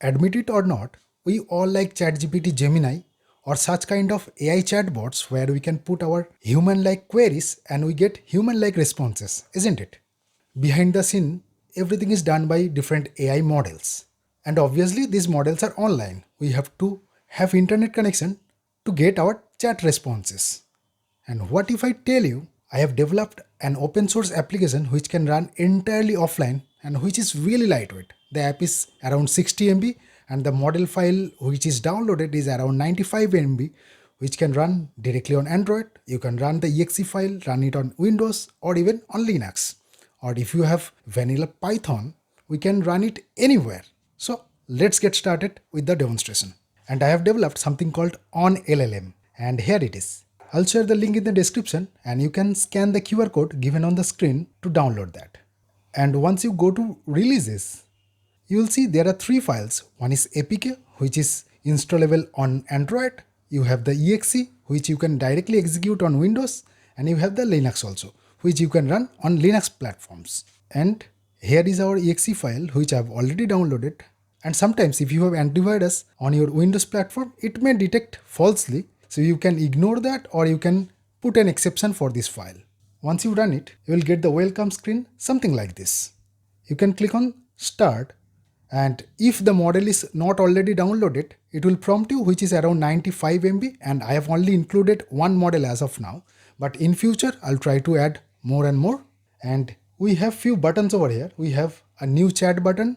admit it or not, we all like ChatGPT, Gemini, or such kind of AI chatbots where we can put our human-like queries and we get human-like responses, isn't it? Behind the scene, everything is done by different AI models. And obviously, these models are online. We have to have internet connection to get our chat responses. And what if I tell you I have developed an open source application which can run entirely offline and which is really lightweight. The app is around 60 MB and the model file which is downloaded is around 95 MB, which can run directly on Android. You can run the exe file, run it on Windows or even on Linux. Or if you have vanilla Python, we can run it anywhere. So let's get started with the demonstration. And I have developed something called OnLLM, and here it is. I'll share the link in the description and you can scan the QR code given on the screen to download that. And once you go to releases, you will see there are three files. One is APK, which is installable on Android. You have the exe, which you can directly execute on Windows, and you have the Linux also, which you can run on Linux platforms. And here is our exe file, which I have already downloaded. And sometimes if you have antivirus on your Windows platform, it may detect falsely. So you can ignore that or you can put an exception for this file. Once you run it, you will get the welcome screen, something like this. You can click on Start, and if the model is not already downloaded, it will prompt you, which is around 95 MB, and I have only included one model as of now. But in future, I'll try to add more and more. And we have few buttons over here. We have a new chat button.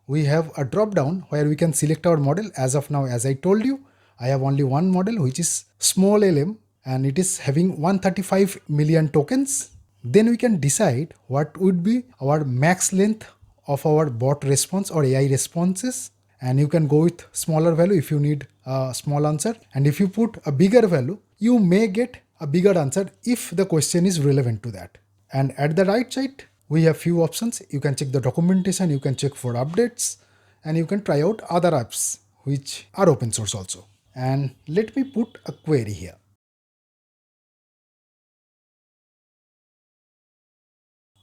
We have a drop down where we can select our model. As of now, as I told you, I have only one model, which is small LM, and it is having 135 million tokens. Then we can decide what would be our max length of our bot response or AI responses. And you can go with smaller value if you need a small answer. And if you put a bigger value, you may get a bigger answer if the question is relevant to that. And at the right side, we have few options. You can check the documentation, you can check for updates, and you can try out other apps which are open source also. And let me put a query here.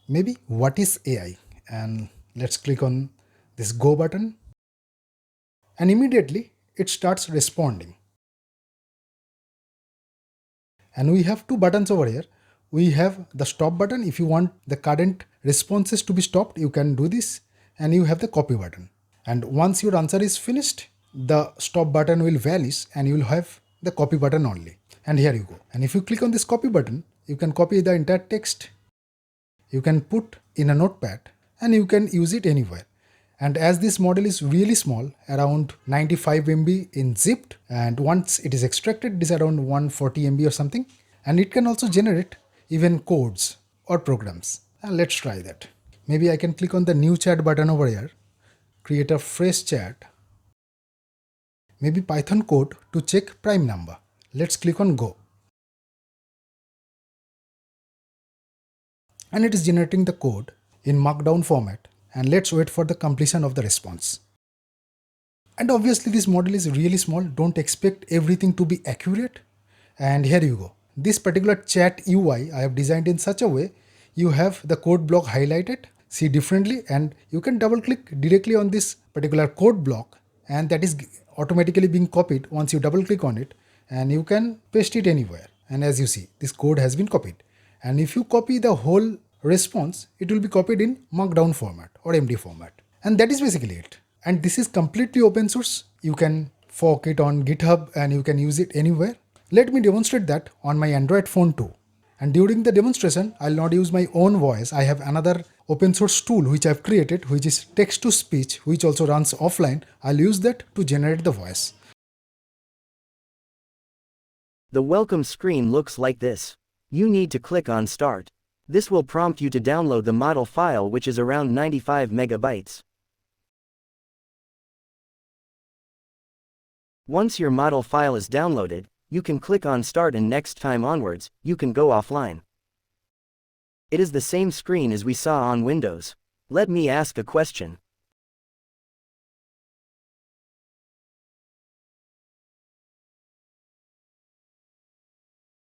Maybe what is AI? And let's click on this go button. And immediately it starts responding. And we have two buttons over here. We have the stop button. If you want the current responses to be stopped, you can do this. And you have the copy button. And once your answer is finished, the stop button will vanish and you will have the copy button only. And here you go. And if you click on this copy button, you can copy the entire text. You can put in a notepad and you can use it anywhere. And as this model is really small, around 95 MB in zipped, and once it is extracted, it is around 140 MB or something. And it can also generate even codes or programs. And let's try that. Maybe I can click on the new chat button over here, create a fresh chat. Maybe Python code to check prime number. Let's click on go. And it is generating the code in markdown format. And let's wait for the completion of the response. And obviously this model is really small. Don't expect everything to be accurate. And here you go. This particular chat UI I have designed in such a way you have the code block highlighted, see differently, and you can double click directly on this particular code block and that is automatically being copied once you double click on it, and you can paste it anywhere. And as you see, this code has been copied. And if you copy the whole response, it will be copied in markdown format or MD format. And that is basically it. And this is completely open source. You can fork it on GitHub and you can use it anywhere. Let me demonstrate that on my Android phone too. And during the demonstration, I'll not use my own voice. I have another open source tool which I've created, which is text to speech, which also runs offline. I'll use that to generate the voice. The welcome screen looks like this. You need to click on Start. This will prompt you to download the model file, which is around 95 megabytes. Once your model file is downloaded, you can click on Start, and next time onwards, you can go offline. It is the same screen as we saw on Windows. Let me ask a question.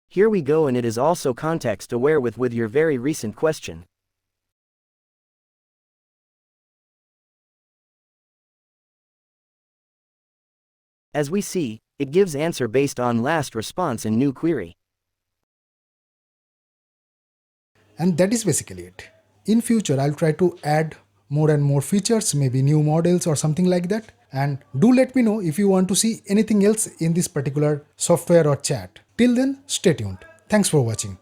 Here we go, and it is also context aware with your very recent question. As we see, it gives answer based on last response in new query. And that is basically it. In future, I'll try to add more and more features, maybe new models or something like that. And do let me know if you want to see anything else in this particular software or chat. Till then, stay tuned. Thanks for watching.